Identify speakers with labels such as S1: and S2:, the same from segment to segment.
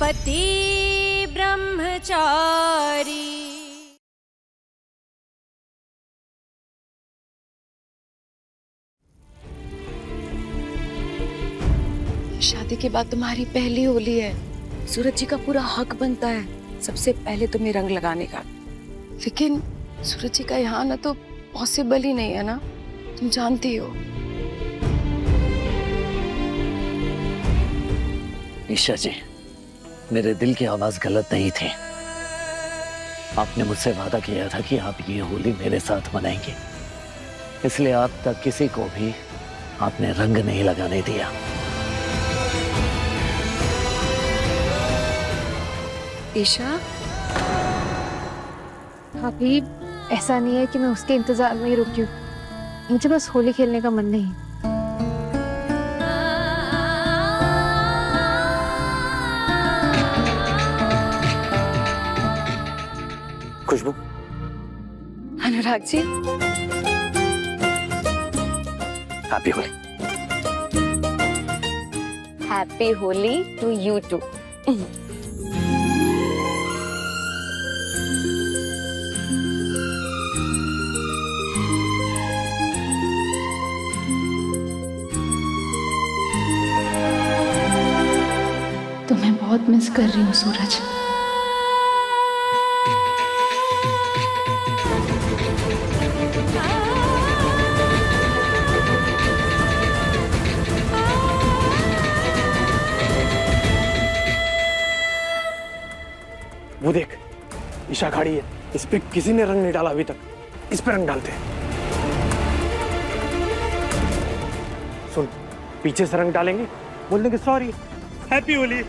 S1: पति ब्रह्मचारी।
S2: शादी के बाद तुम्हारी पहली होली है। सूरज जी का पूरा हक बनता है सबसे पहले तुम्हें रंग लगाने का। लेकिन सूरज जी का यहाँ ना तो पॉसिबल ही नहीं है ना, तुम जानती हो।
S3: ईशा जी, मेरे दिल की आवाज गलत नहीं थी। आपने मुझसे वादा किया था कि आप ये होली मेरे साथ मनाएंगे, इसलिए आप तक किसी को भी आपने रंग नहीं लगाने दिया।
S2: ईशा,
S4: भाभी, ऐसा नहीं है कि मैं उसके इंतजार में ही रुकी हूँ। मुझे बस होली खेलने का मन नहीं।
S3: Khushboo.
S2: Anurag ji,
S3: happy Holi.
S2: Happy Holi to you too.
S4: तुम्हें बहुत मिस कर रही हूँ सूरज।
S5: वो देख, ईशा खड़ी है। इस पे किसी ने रंग नहीं डाला अभी तक। इस पे रंग डालते हैं। सुन, पीछे से रंग डालेंगे, बोल देंगे सॉरी, हैप्पी होली।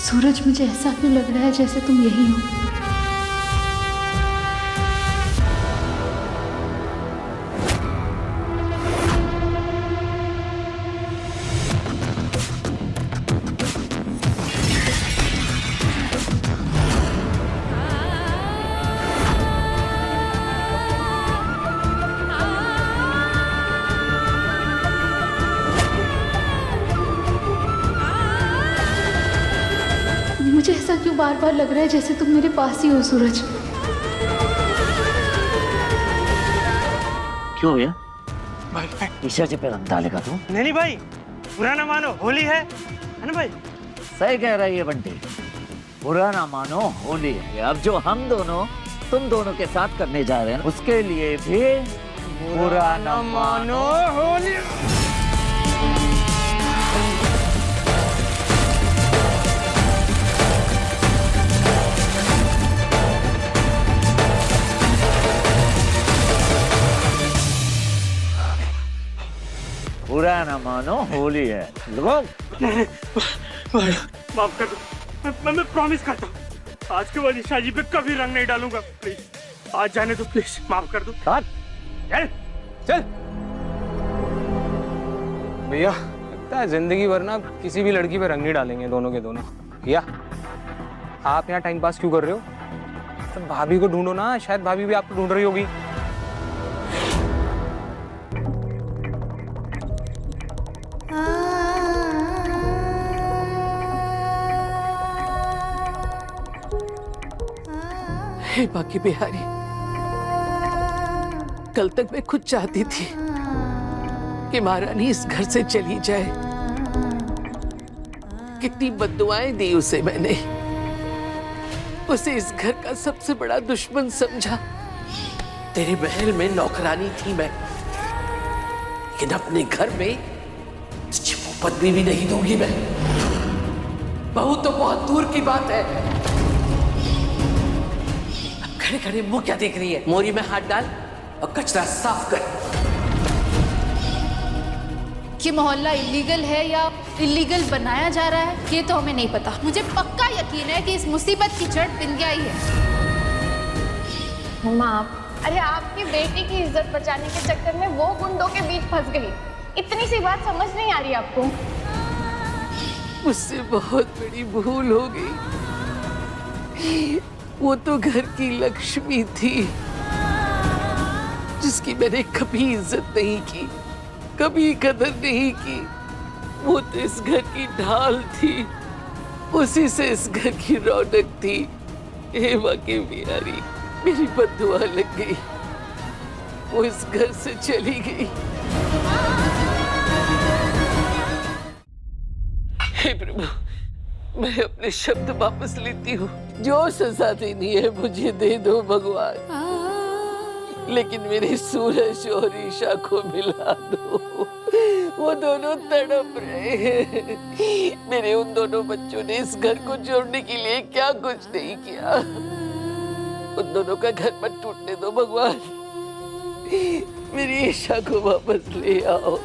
S4: सूरज, मुझे ऐसा क्यों लग रहा है जैसे तुम यही हो। मुझे ऐसा क्यों बार बार लग रहा है जैसे तुम मेरे पास ही हो सूरज।
S3: क्यों भैया?
S5: भाई,
S3: ईशा जी पे रंग डालेगा तू?
S5: नहीं भाई, बुरा ना मानो, होली है ना भाई?
S3: सही कह रहा है ये बंटी। बुरा ना मानो, होली है। अब जो हम दोनों तुम दोनों के साथ करने जा रहे हैं, उसके लिए भी बुरा ना मानो,
S5: होली।
S3: बुरा ना मानो, होली है। लोग
S5: माफ कर दो, मैं प्रॉमिस करता हूँ आज के बाद ईशा जी पे कभी रंग नहीं डालूंगा। प्लीज आज जाने दो, प्लीज माफ कर दो।
S3: चल
S6: चल भैया, लगता है जिंदगी भर ना किसी भी लड़की पे रंग नहीं डालेंगे दोनों के दोनों। भैया, आप यहाँ टाइम पास क्यों कर रहे हो? तो भाभी को ढूंढो ना, शायद भाभी भी आपको ढूंढ रही होगी।
S7: हे बाकी बिहारी, कल तक मैं खुद चाहती थी कि महारानी इस घर से चली जाए। कितनी बद्दुआएं दी उसे मैंने, उसे इस घर का सबसे बड़ा दुश्मन समझा। तेरे महल में नौकरानी थी मैं, लेकिन अपने घर में तुझे वो पदवी भी नहीं दूंगी मैं। बहू तो बहुत दूर की बात है। अब खड़े खड़े मुंह क्या देख रही है? मोरी में हाथ डाल और कचरा साफ कर।
S1: ये मोहल्ला इलीगल है या इलीगल बनाया जा रहा है ये तो हमें नहीं पता। मुझे पक्का यकीन है कि इस मुसीबत की जड़ बिंदिया ही है।
S4: मम्मा अरे आपकी बेटी की इज्जत बचाने के चक्कर में वो गुंडों के बीच फंस गई। इतनी सी बात समझ नहीं आ रही आपको?
S7: मुझसे बहुत बड़ी भूल हो गई। वो तो घर की लक्ष्मी थी जिसकी मैंने कभी इज्जत नहीं की, कभी कदर नहीं की। वो तो इस घर की ढाल थी, उसी से इस घर की रौनक थी। हे वाकई बिहारी, मेरी बद्दुआ लग गई, वो इस घर से चली गई। हे प्रभु, मैं अपने शब्द वापस लेती हूँ। जो सजा देनी है मुझे दे दो भगवान, लेकिन मेरे सूरज और ईशा को मिला दो। वो दोनों तड़प रहे हैं। मेरे उन दोनों बच्चों ने इस घर को जोड़ने के लिए क्या कुछ नहीं किया। उन दोनों का घर मत टूटने दो भगवान। मेरी ईशा को वापस ले आओ।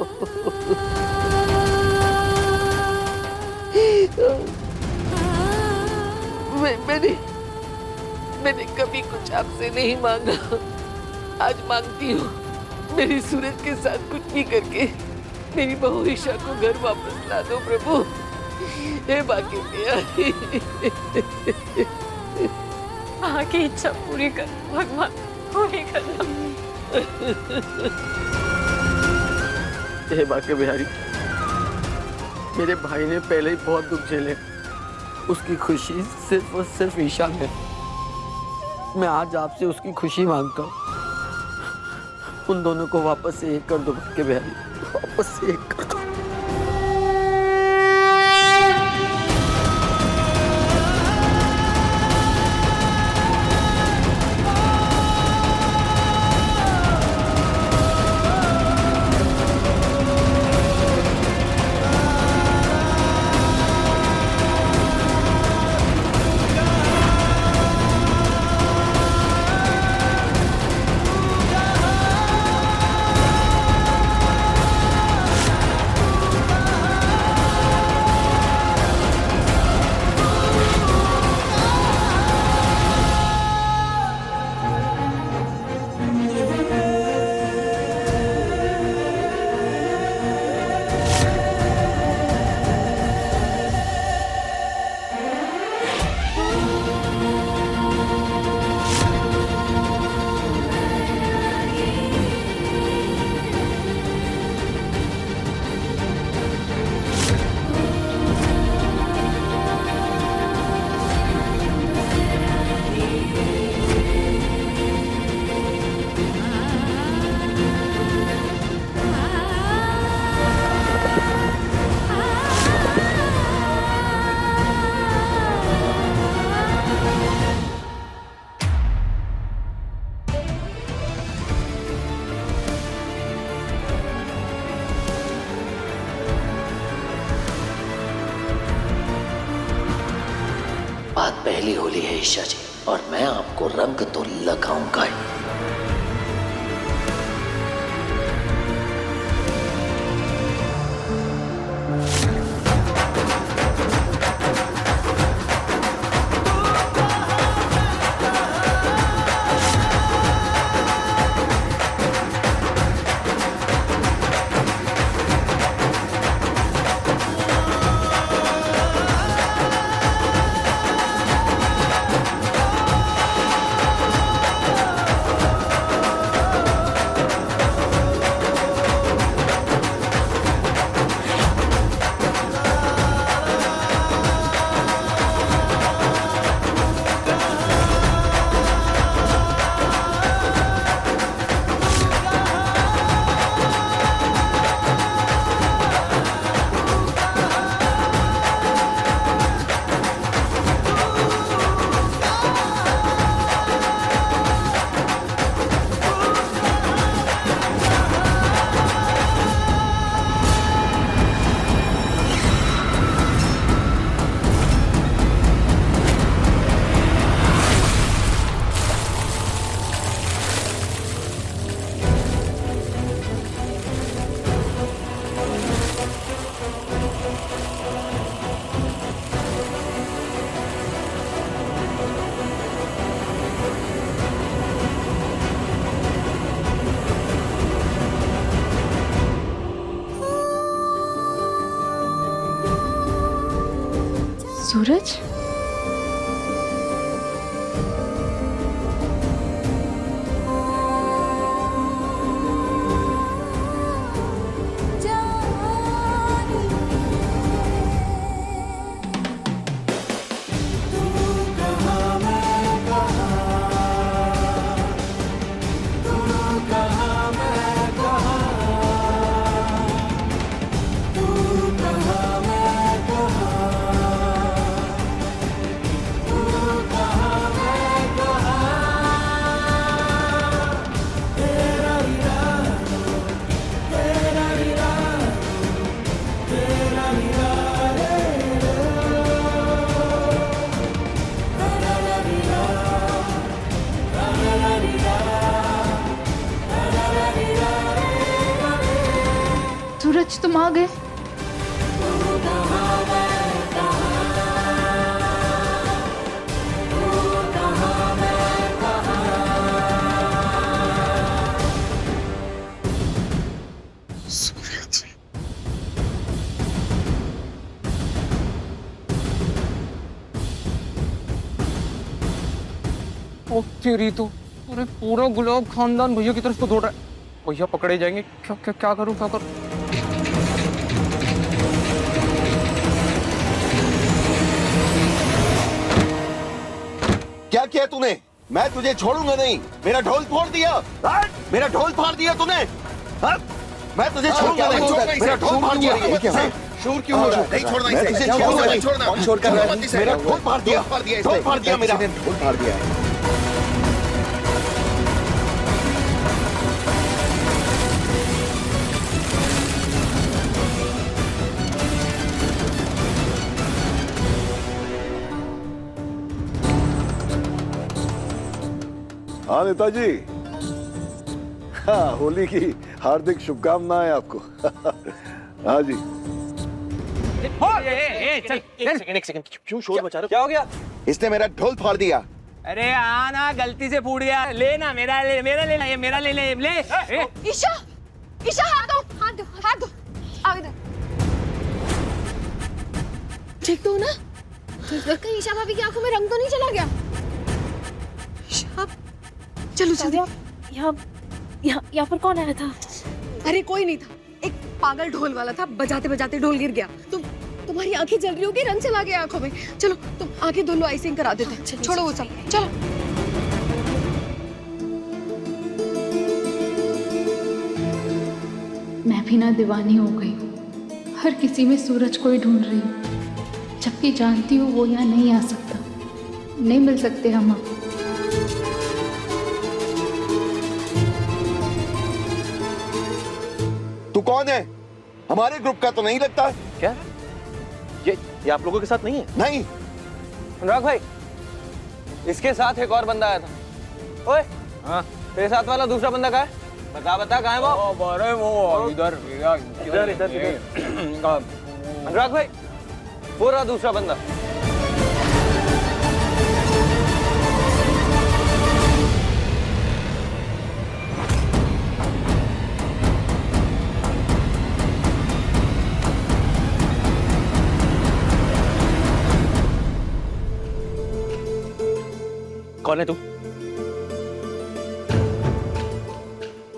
S7: मैंने कभी कुछ आपसे नहीं मांगा, आज मांगती हूँ। मेरी सूरज के साथ कुछ भी करके मेरी बहू ईशा को घर वापस ला दो प्रभु। हे बाकी
S2: आगे इच्छा पूरी कर भगवान, पूरी करना।
S7: हे बाके बिहारी, मेरे भाई ने पहले ही बहुत दुख झेले, उसकी खुशी सिर्फ और सिर्फ ईशा में। मैं आज आपसे उसकी खुशी मांगता हूँ। उन दोनों को वापस से एक कर दो बाके बिहारी, वापस से एक कर दो।
S3: बात पहली होली है ईशा जी, और मैं आपको रंग तो लगाऊंगा ही।
S1: सूरज, सूरज तुम आ गए।
S6: ओ तेरी तो, अरे पूरा गुलाब खानदान भैया की तरफ तो दौड़ रहा है। भैया पकड़े जाएंगे। क्या क्या क्या करूं, क्या करूं?
S8: क्या किया तूने? मैं तुझे छोड़ूंगा नहीं। मेरा ढोल फोड़ दिया। मेरा ढोल फाड़ दिया तूने। मैं तुझे छोड़ूंगा नहीं। मेरा ढोल फाड़ दिया। शोर क्यों हो रहा है? नहीं छोड़ना इसे। तुझे छोड़ूंगा नहीं। कौन शोर कर रहा है? मेरा ढोल फाड़ दिया। ढोल फाड़ दिया मेरा। ढोल फाड़ दिया।
S9: हाँ नेताजी, हाँ होली की हार्दिक शुभकामनाएं आपको। हाँ जी।
S8: एक सेकंड क्यों शोर मचा रहे हो?
S6: क्या हो गया?
S8: इसने मेरा ढोल फाड़ दिया।
S6: अरे आना, गलती से फूट गया। लेना मेरा, ले मेरा, लेना ये मेरा, ले ले ले।
S4: ईशा, ईशा हाथ दो, हाथ दो, हाथ दो। आओ इधर। ठीक तो हो ना? कहीं ईशा भाभी की आंखों में रंग तो नहीं चला गया? ईशा, चलो जल्दी। यहाँ पर कौन आया था? अरे कोई नहीं था, एक पागल ढोल वाला था। बजाते बजाते ढोल गिर गया। तुम्हारी आंखें जल रही होगी, रंग चला गया आंखों में। चलो तुम आंखें धो लो, आइसिंग करा देते हैं। छोड़ो वो सब, चलो।
S1: मैं भी ना दीवानी हो गई हूँ। हर किसी में सूरज को ही ढूंढ रही हूँ, जबकि जानती हूँ वो यहाँ नहीं आ सकता। नहीं मिल सकते हम अब।
S8: तू कौन है? हमारे ग्रुप का तो नहीं लगता।
S3: क्या ये आप लोगों के साथ नहीं है?
S8: नहीं।
S6: अनुराग भाई, इसके साथ एक और बंदा आया था। ओए, हाँ, तेरे साथ वाला दूसरा बंदा कहाँ है? बता कहाँ है वो? अरे वो इधर इधर। अनुराग भाई, पूरा दूसरा बंदा।
S3: कौन है तू?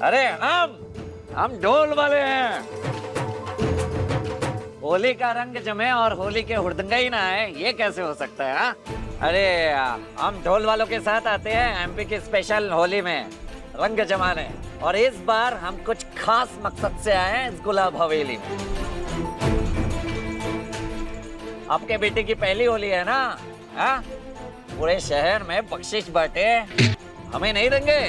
S10: अरे हम ढोल वाले हैं। होली का रंग जमे और होली के हुड़दंगा ना है, ये कैसे हो सकता है? हा? अरे हम ढोल वालों के साथ आते हैं एमपी की स्पेशल होली में रंग जमाने, और इस बार हम कुछ खास मकसद से आए हैं इस गुलाब हवेली में। आपके बेटे की पहली होली है ना? हा? पूरे शहर में बख्शिश बांटे, हमें नहीं देंगे।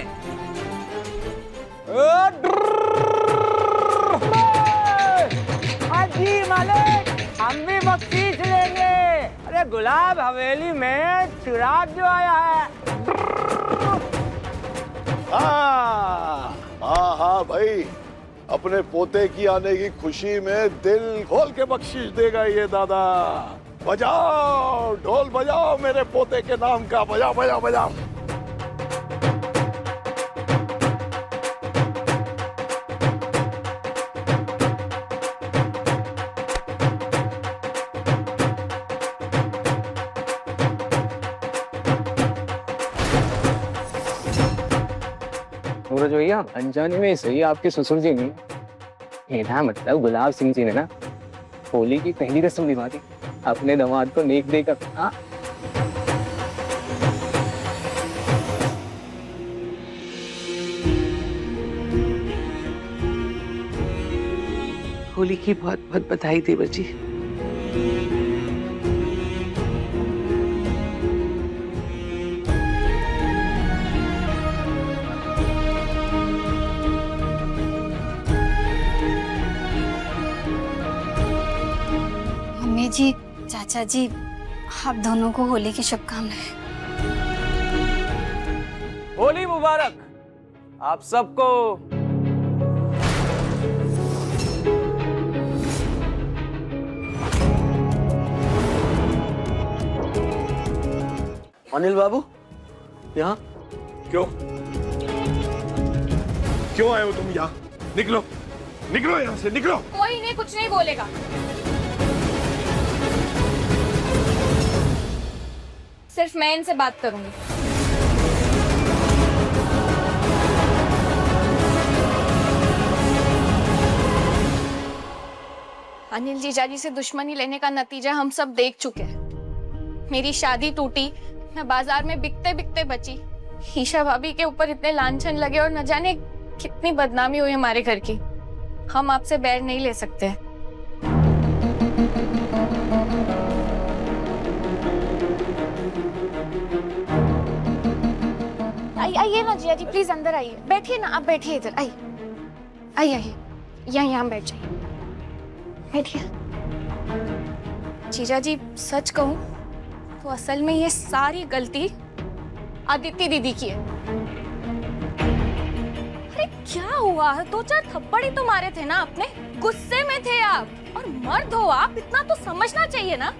S6: जी मालिक, हम भी बख्शीश लेंगे। अरे गुलाब हवेली में चिराग जो आया है।
S9: हाँ भाई, अपने पोते की आने की खुशी में दिल खोल के बख्शीश देगा ये दादा। बजाओ ढोल बजाओ, मेरे पोते के नाम का बजाओ बजाओ बजाओ।
S6: सूरज भैया अनजाने में सही आपके ससुर जी ने मेरा मतलब गुलाब सिंह जी ने ना होली की पहली रस्म निभा दी, अपने दामाद को नेक देकर। हाँ
S7: होली की बहुत बहुत बधाई देवर जी।
S4: मम्मी जी, चाचा जी, आप दोनों को होली की शुभकामनाएं।
S6: होली मुबारक आप सबको।
S3: अनिल बाबू यहाँ
S9: क्यों क्यों आए हो तुम यहाँ? निकलो निकलो यहाँ से, निकलो।
S4: कोई इन्हें कुछ नहीं बोलेगा। सिर्फ मैं इनसे बात करूंगी। अनिल जीजाजी से दुश्मनी लेने का नतीजा हम सब देख चुके हैं। मेरी शादी टूटी, मैं बाजार में बिकते बिकते बची, ईशा भाभी के ऊपर इतने लांछन लगे और न जाने कितनी बदनामी हुई हमारे घर की। हम आपसे बैर नहीं ले सकते। आइए ना जिया जी, प्लीज अंदर आइए। बैठिए ना, आप बैठिए इधर। आइए आइए आइए, यहाँ बैठ जाइए, बैठिए। जीजा जी सच कहूं तो असल में ये सारी गलती आदित्य दीदी की है। अरे क्या हुआ? 2-4 थप्पड़ ही तो मारे थे ना आपने, गुस्से में थे आप, और मर्द हो आप, इतना तो समझना चाहिए ना।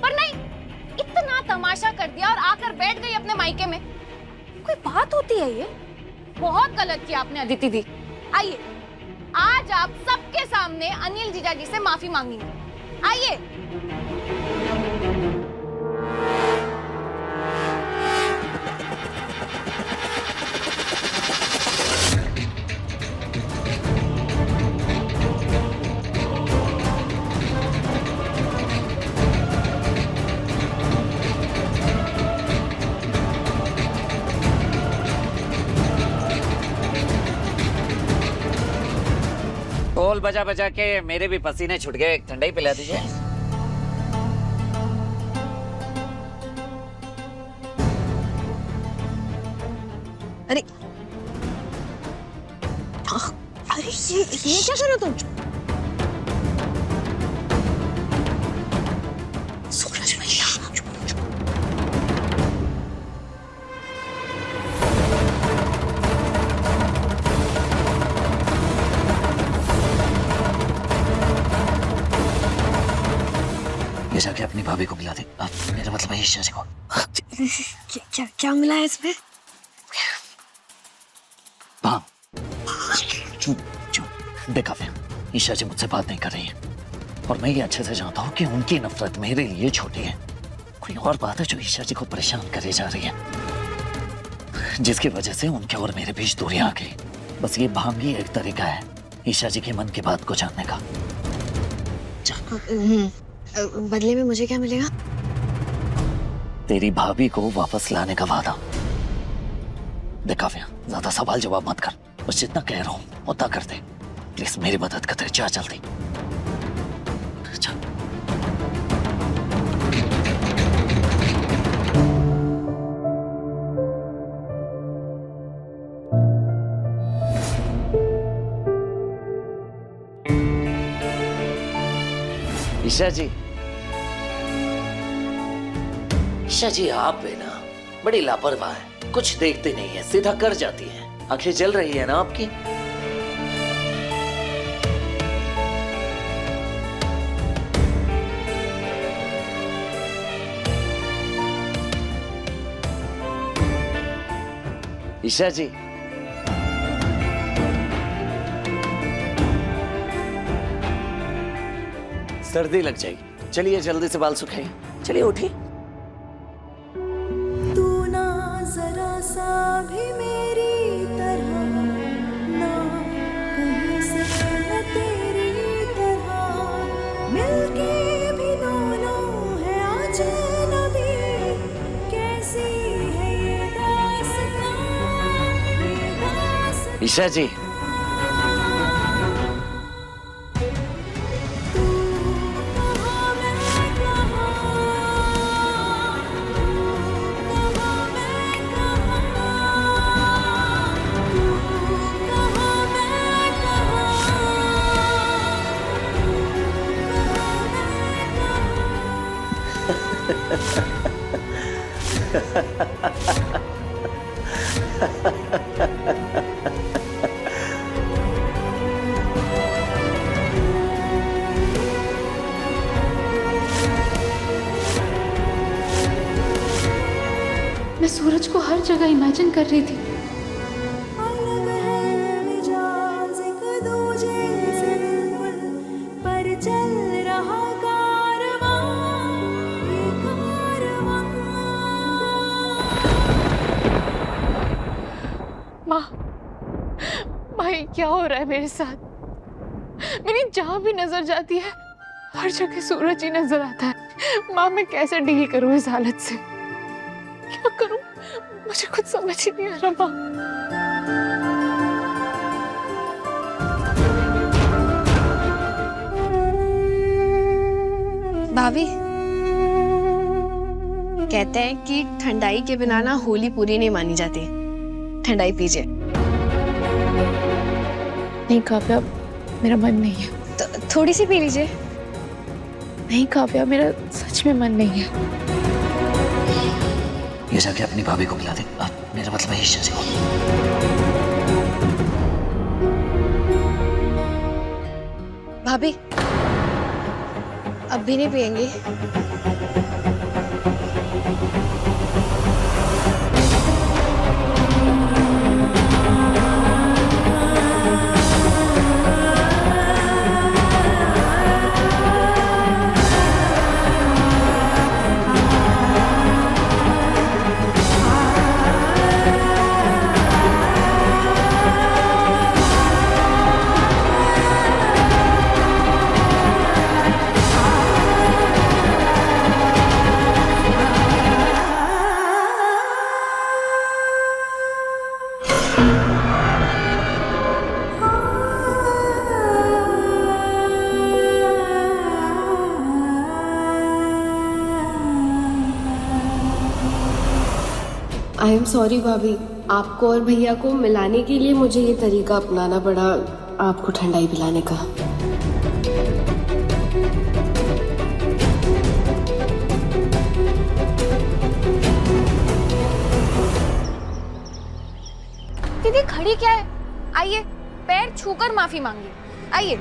S4: पर नहीं, इतना तमाशा कर दिया और आकर बैठ गई अपने मायके में। कोई बात होती है ये? बहुत गलत किया आपने अदिति दी। आइए, आज आप सबके सामने अनिल जीजाजी से माफी मांगेंगे। आइए।
S10: ढोल बजा बजा के मेरे भी पसीने छूट गए, ठंडा ही पिला दीजिए।
S4: अरे अरे ये क्या कर रहे हो तुम? सूरज भैया,
S3: ये जाके अपनी भाभी को बुला दे। मेरा मतलब है ईशा जी को।
S4: क्या मिला है इसमें?
S3: हाँ चुप चुप। देखा फिर ईशा जी मुझसे बात नहीं कर रही है, और मैं ये अच्छे से जानता हूँ कि उनकी नफरत मेरे लिए छोटी है। कोई और बात है जो ईशा जी को परेशान करे जा रही है, जिसकी वजह से उनके और मेरे बीच दूरी आ गई। बस ये भांगी एक तरीका है ईशा जी के मन की बात को जानने का।
S4: बदले में मुझे क्या मिलेगा?
S3: तेरी भाभी को वापस लाने का वादा। देखा फिर ज्यादा सवाल जवाब मत कर, बस जितना कह रहा हूँ उतना कर दे। प्लीज मेरी मदद कर दे, जा जल्दी। ईशा जी, ईशा जी आप है ना बड़ी लापरवाह है, कुछ देखते नहीं है, सीधा कर जाती है। आंखें जल रही है ना आपकी? ईशा जी, सर्दी लग जाएगी, चलिए जल्दी से बाल सुखाइए। चलिए उठिए।
S11: तू ना जरा सा भी मेरी तरह मिलके भी दोनों है अजनबी, कैसी है ये दास्तां, ये दास्तां।
S3: ईशा जी,
S1: मैं सूरज को हर जगह इमेजिन कर रही थी।
S11: अलग है मिजाज एक दूजे से बिल्कुल, पर चल रहा कारवां, ये कारवां।
S4: माँ ये क्या हो रहा है मेरे साथ? मेरी जहाँ भी नजर जाती है हर जगह सूरज ही नजर आता है। माँ मैं कैसे डील करूँ इस हालत से? क्या करूँ मुझे कुछ समझ ही नहीं आ रहा माँ।
S12: भाभी कहते हैं कि ठंडाई के बिना ना होली पूरी नहीं मानी जाती। ठंडाई पीजिए।
S4: नहीं काव्या, मेरा मन नहीं है।
S12: तो थोड़ी सी पी लीजिए।
S4: नहीं काव्या, मेरा सच में मन नहीं है।
S3: ये जाके अपनी भाभी को बुला दे। मेरा मतलब है ईशा जी को।
S12: भाभी अब भी नहीं पियेंगी? आई एम सॉरी भाभी, आपको और भैया को मिलाने के लिए मुझे ये तरीका अपनाना पड़ा आपको ठंडाई पिलाने का।
S4: दीदी खड़ी क्या है? आइए पैर छूकर माफी मांगिए। आइए।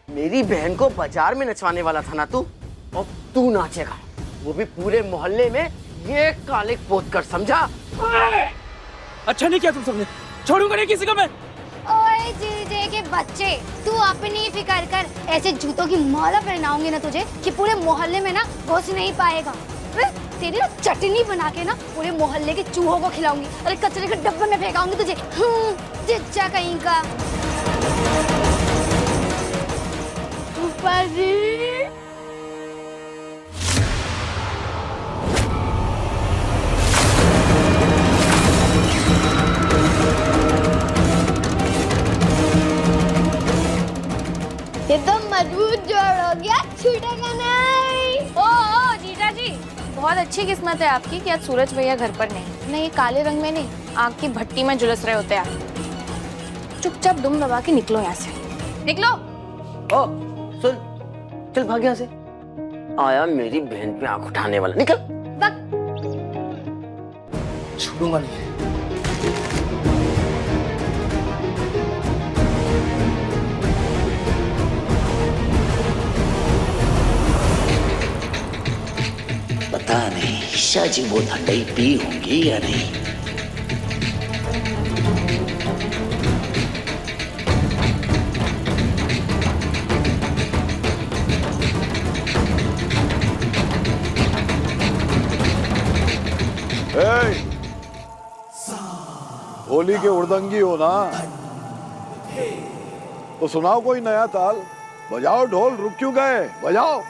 S7: मेरी बहन को बाजार में नचवाने वाला था ना तू, और तू नाचेगा, वो भी पूरे मोहल्ले में ये काले पोत कर, समझा?
S5: अच्छा नहीं किया तुम सबने, छोड़ूंगा नहीं किसी को मैं।
S13: ओए जीजे के बच्चे, तू अपनी फिक्र कर। ऐसे जूतों की माला पहनाऊंगी ना तुझे कि पूरे मोहल्ले में ना घुस नहीं पाएगा। तेरी ना चटनी बना के ना पूरे मोहल्ले के चूहों को खिलाऊंगी, अरे कचरे के डब्बे में फेंकाऊंगी तुझे। जिज्जा कहीं का।
S4: ये तो मजबूत जोड़ हो गया, छूटेगा नहीं। ओ जीजा जी, बहुत अच्छी किस्मत है आपकी कि आज सूरज भैया घर पर नहीं। ये काले रंग में नहीं, आग की भट्टी में झुलस रहे होते हैं। चुपचाप दुम दबा के निकलो यहाँ से, निकलो।
S7: ओ सुन, चल भाग यहाँ से। आया मेरी बहन पे आंख उठाने वाला, निकल। छोड़ूंगा नहीं।
S3: पता नहीं ईशा जी वो ठंडाई पी होंगी या नहीं।
S9: होली के उड़दंगी हो ना, तो सुनाओ कोई नया ताल। बजाओ ढोल, रुक क्यों गए, बजाओ।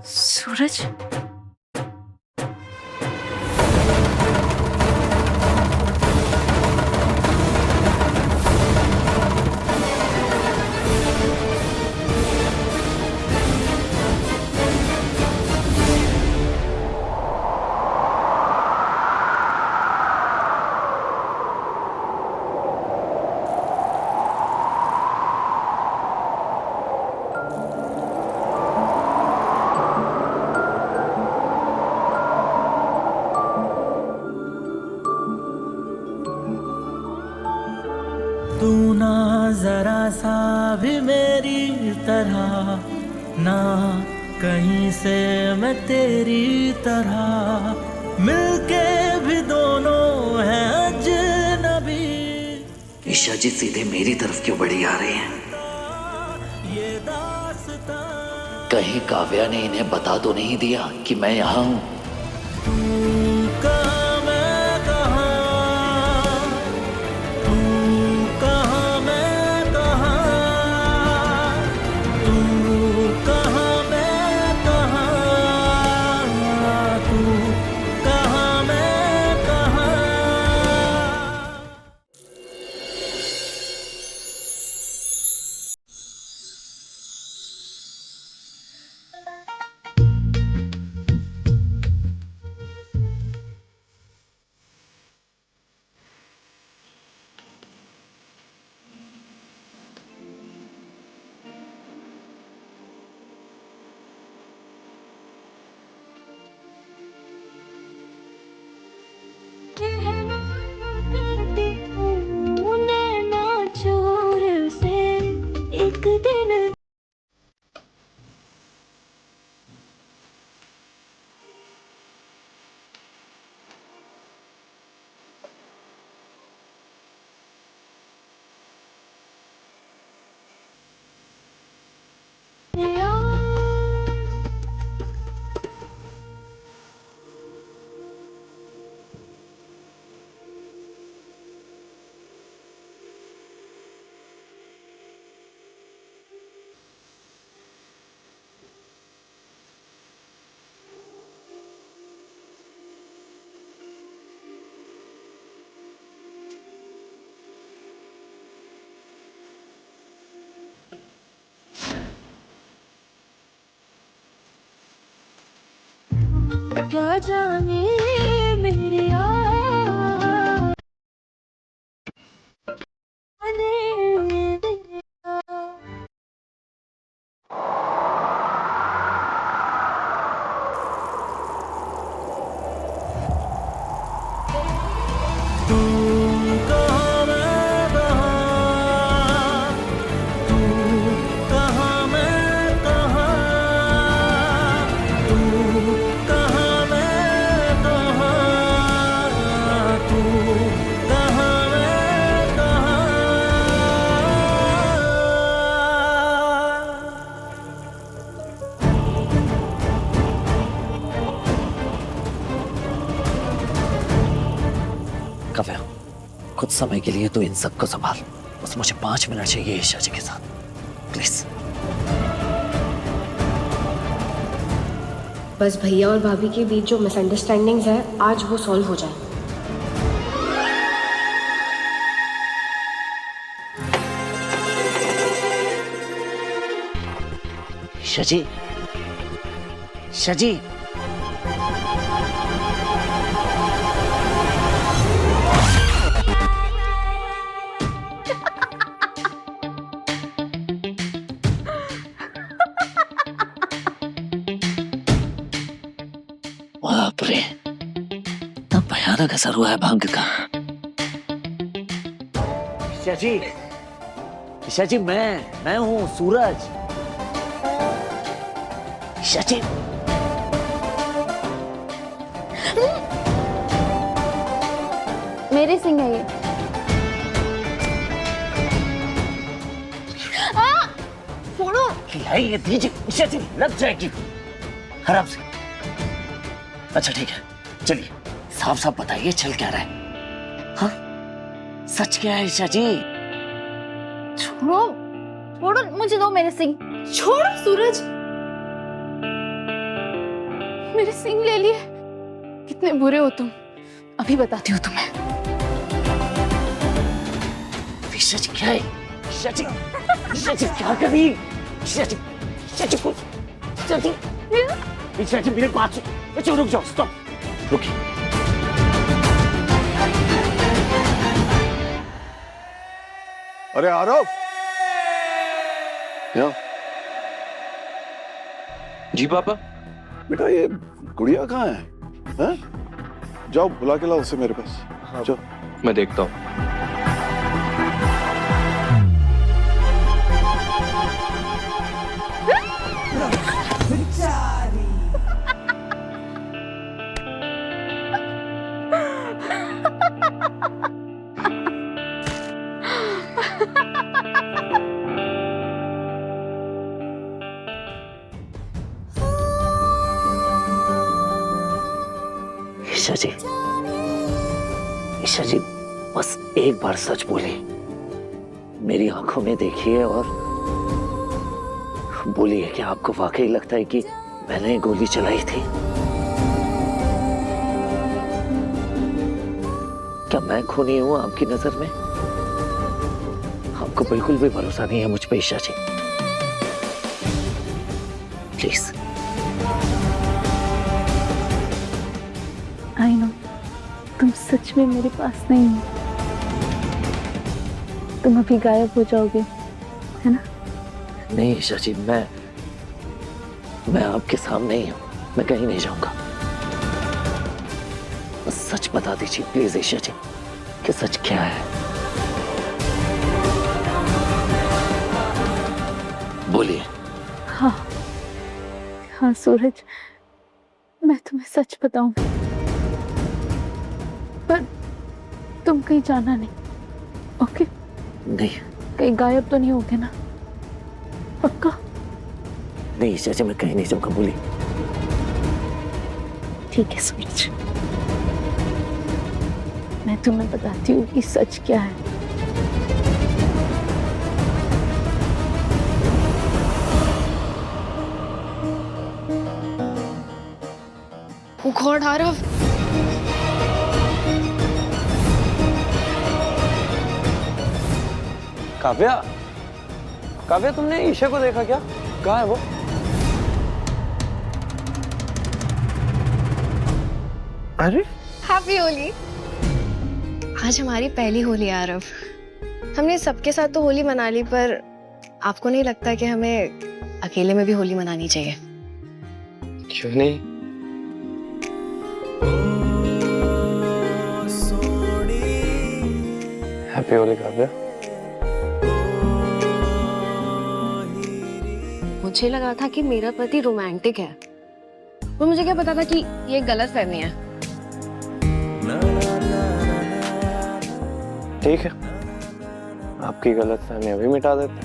S1: सूरज,
S14: तू ना जरा सा भी मेरी तरह, ना कहीं से मैं तेरी तरह, मिलके भी दोनों हैं अजनबी।
S3: ईशा जी सीधे मेरी तरफ क्यों बढ़ी आ रहे हैं? कहीं काव्या ने इन्हें बता तो नहीं दिया कि मैं यहाँ हूँ?
S11: क्या जाने मेरे यार,
S3: समय के लिए तो इन सबको संभाल। बस मुझे 5 मिनट चाहिए ईशा जी के साथ, प्लीज।
S12: बस भैया और भाभी के बीच जो मिसअंडरस्टैंडिंग्स है आज वो सॉल्व हो जाए।
S3: ईशा जी, ईशा जी, बाप रे, इतना भयानक असर हुआ है भांग का। ईशा जी, मैं हूँ सूरज। ईशा जी,
S13: मेरे सिंह है ये। छोड़ो।
S3: है ये दीजिए। ईशा जी, लग जाएगी आराम से। अच्छा ठीक है, चलिए साफ साफ बताइए चल क्या रहा है। हाँ, सच क्या है ईशा जी?
S13: छोड़ो, छोड़ो, मुझे दो मेरे सिंह।
S4: छोड़ो सूरज।
S1: मेरे सिंह ले लिए। कितने बुरे हो तुम, अभी बताती हूँ तुम्हें।
S3: ईशा जी क्या है? ईशा जी, ईशा जी क्या कर रही है? ईशा जी, ईशा जी कुछ, ईशा जी, ईशा जी मेरे पास। अच्छा रुक जाओ, स्टॉप, रुकिए।
S9: अरे आरव,
S8: क्या?
S6: जी पापा।
S9: बेटा ये गुड़िया कहाँ है? हैं? जाओ बुला के लाओ उसे मेरे पास।
S6: हाँ,
S9: जाओ।
S6: मैं देखता हूँ।
S3: ईशा जी, ईशा जी बस एक बार सच बोलिए, मेरी आंखों में देखिए और बोलिए कि आपको वाकई लगता है कि मैंने गोली चलाई थी? क्या मैं खूनी हूं आपकी नजर में? आपको बिल्कुल भी भरोसा नहीं है मुझ पे ईशा जी? प्लीज।
S1: आई नो, तुम सच में मेरे पास नहीं हो। तुम अभी गायब हो जाओगे, है ना?
S3: नहीं ईशा जी, मैं आपके सामने ही हूं, मैं कहीं नहीं जाऊंगा। बस सच बता दीजिए प्लीज ईशा जी कि सच क्या है। बोलिए।
S1: हाँ हाँ सूरज, मैं तुम्हें सच बताऊं, पर तुम कहीं जाना नहीं, ओके?
S3: नहीं।
S1: कहीं गायब तो नहीं होगे ना? पक्का?
S3: नहीं ईशा जी, मैं कहीं नहीं जाऊंगा, बोलिए।
S1: ठीक है सूरज, मैं तुम्हें बताती हूँ कि सच क्या है।
S4: Oh God, Aarav.
S6: काव्या, काव्या तुमने ईशा को देखा क्या? कहाँ है वो? अरे
S12: हैप्पी होली। आज हमारी पहली होली है आरव। हमने सबके साथ तो होली मना ली, पर आपको नहीं लगता कि हमें अकेले में भी होली मनानी चाहिए?
S6: क्यों नहीं? हैप्पी होली काव्या।
S12: मुझे लगा था कि मेरा पति रोमांटिक है, पर मुझे क्या पता था कि ये गलत फहमी है।
S6: ठीक है, आपकी गलत फहमी अभी मिटा देते हैं।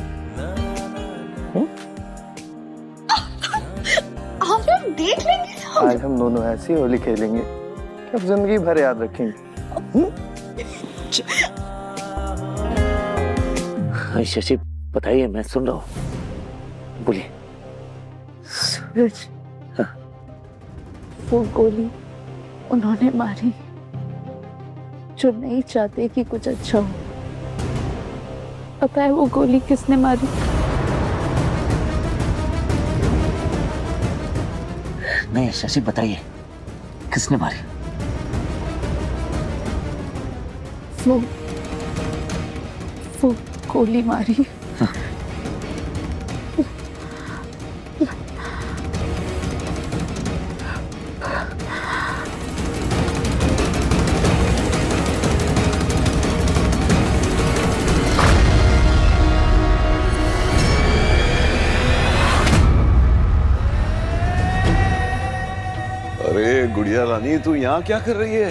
S12: आप देख लेंगे सब।
S6: आज हम दोनों ऐसी होली खेलेंगे कि अब जिंदगी भर याद रखेंगे।
S3: ईशा जी बताइए, मैं सुन रहा हूँ, बोलिए।
S1: सूरज, वो गोली उन्होंने मारी जो नहीं चाहते कि कुछ अच्छा हो। पता है वो गोली किसने मारी?
S3: नहीं शशि बताइए, किसने मारी?
S1: वो गोली मारी।
S9: अरे गुड़िया रानी, तू यहाँ क्या कर रही है?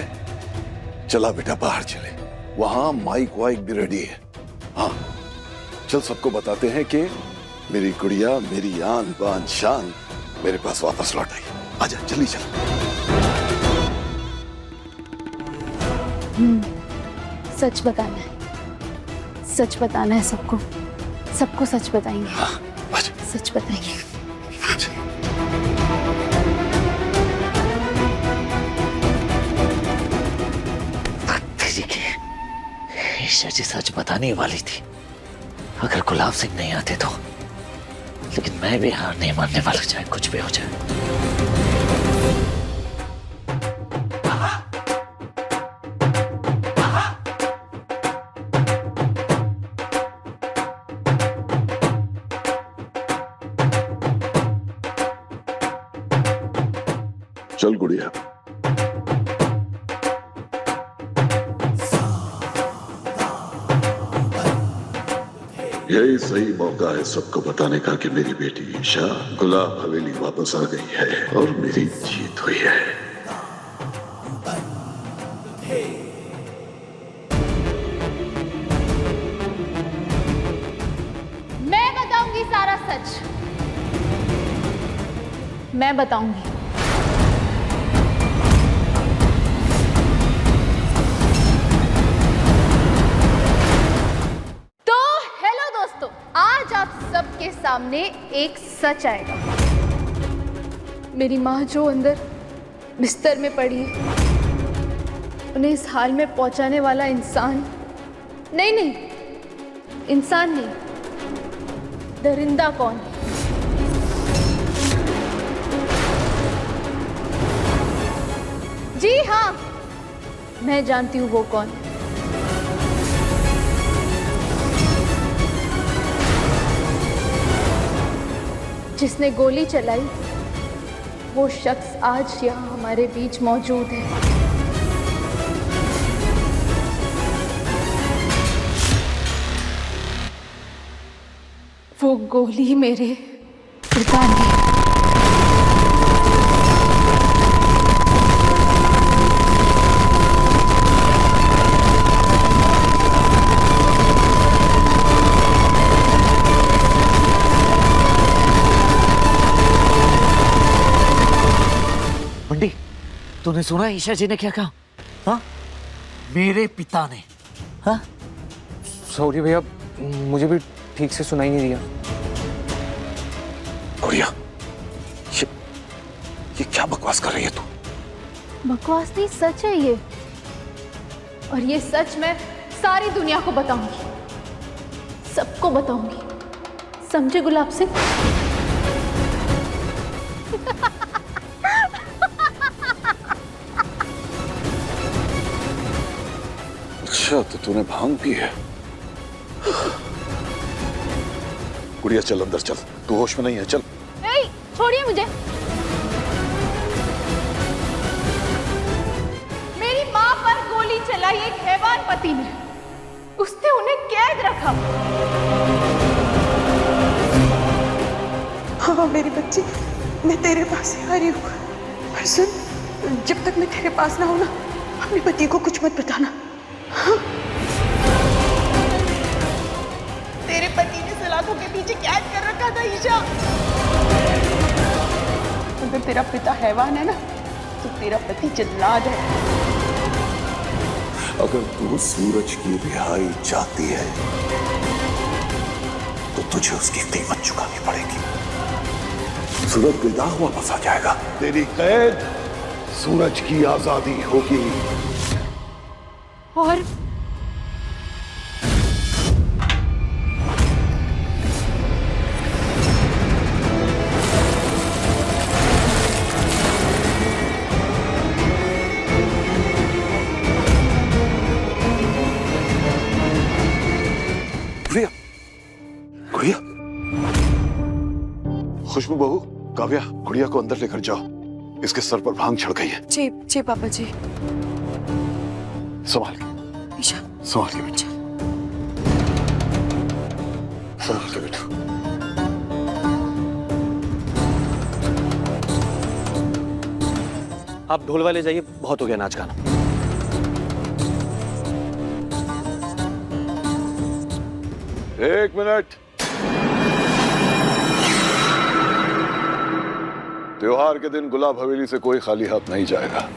S9: चला बेटा बाहर चले, वहां माइक वाइक भी रेडी है। हाँ चल, सबको बताते हैं कि मेरी गुड़िया, मेरी आन बान शान मेरे पास वापस लौट आई। आजा जल्दी चल।
S1: सच बताना है, सच बताना है सबको, सबको सच बताएंगे।
S9: हाँ,
S1: सच बताएंगे।
S3: ईशा जी सच बताने वाली थी, अगर गुलाब सिंह नहीं आते तो, लेकिन मैं भी हार नहीं मानने वाला, चाहे कुछ भी हो जाए।
S9: चल गुड़िया, यही सही मौका है सबको बताने का कि मेरी बेटी ईशा गुलाब हवेली वापस आ गई है और मेरी जीत हुई है।
S1: मैं बताऊंगी सारा सच, मैं बताऊंगी। आज आप सबके सामने एक सच आएगा। मेरी माँ जो अंदर बिस्तर में पड़ी है, उन्हें इस हाल में पहुंचाने वाला इंसान नहीं, इंसान नहीं, दरिंदा कौन है? जी हाँ, मैं जानती हूँ वो कौन है। जिसने गोली चलाई, वो शख्स आज यहाँ हमारे बीच मौजूद है। वो गोली मेरे पिता ने।
S3: तूने सुना ईशा जी ने क्या कहा? हाँ, मेरे पिता ने। हाँ,
S6: सॉरी भैया, मुझे भी ठीक से सुनाई नहीं दिया।
S9: गुड़िया, ये क्या बकवास कर रही है तू?
S1: बकवास नहीं, सच है ये, और ये सच मैं सारी दुनिया को बताऊंगी, सबको बताऊंगी। समझे गुलाब सिंह?
S9: अच्छा, तो तूने भांग पी है? गुड़िया चल अंदर चल, तू होश में नहीं है, चल।
S1: नहीं, छोड़िए मुझे। मेरी माँ पर गोली चलाई एक हैवान पति ने, उसने उन्हें कैद रखा।
S15: हाँ मेरी बच्ची, मैं तेरे पास ही आ रही हूँ, पर सुन, जब तक मैं तेरे पास ना हूं ना, अपने पति को कुछ मत बताना। हाँ? तेरे पति ने सलाखों के पीछे कैद कर रखा था ईशा। अगर तेरा पिता हैवान है ना, तो तेरा पति जल्लाद है।
S9: अगर तू सूरज की रिहाई चाहती है तुझे उसकी कीमत चुकानी पड़ेगी। सूरज बेदाग वापस आ जाएगा, तेरी कैद सूरज की आजादी होगी।
S15: और
S9: गुड़िया, गुड़िया, खुशबू बहू, काव्या, गुड़िया को अंदर लेकर जाओ, इसके सर पर भांग चढ़ गई है।
S2: जी जी पापा जी।
S9: संभाल के,
S2: ईशा
S9: संभाल के बेटा, संभाल के बेटा।
S6: आप ढोल वाले जाइए, बहुत हो गया नाच गाना।
S9: एक मिनट। त्योहार के दिन गुलाब हवेली से कोई खाली हाथ नहीं जाएगा।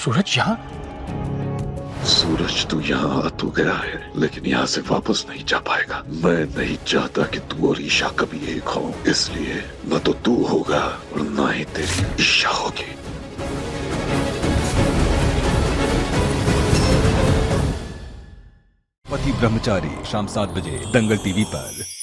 S9: सूरज यहाँ? सूरज तू यहाँ आ तो गया है, लेकिन यहाँ से वापस नहीं जा पाएगा। मैं नहीं चाहता कि तू और ईशा कभी एक हो, इसलिए न तो तू होगा और न ही तेरी ईशा होगी।
S16: पति ब्रह्मचारी शाम 7 बजे दंगल टीवी पर।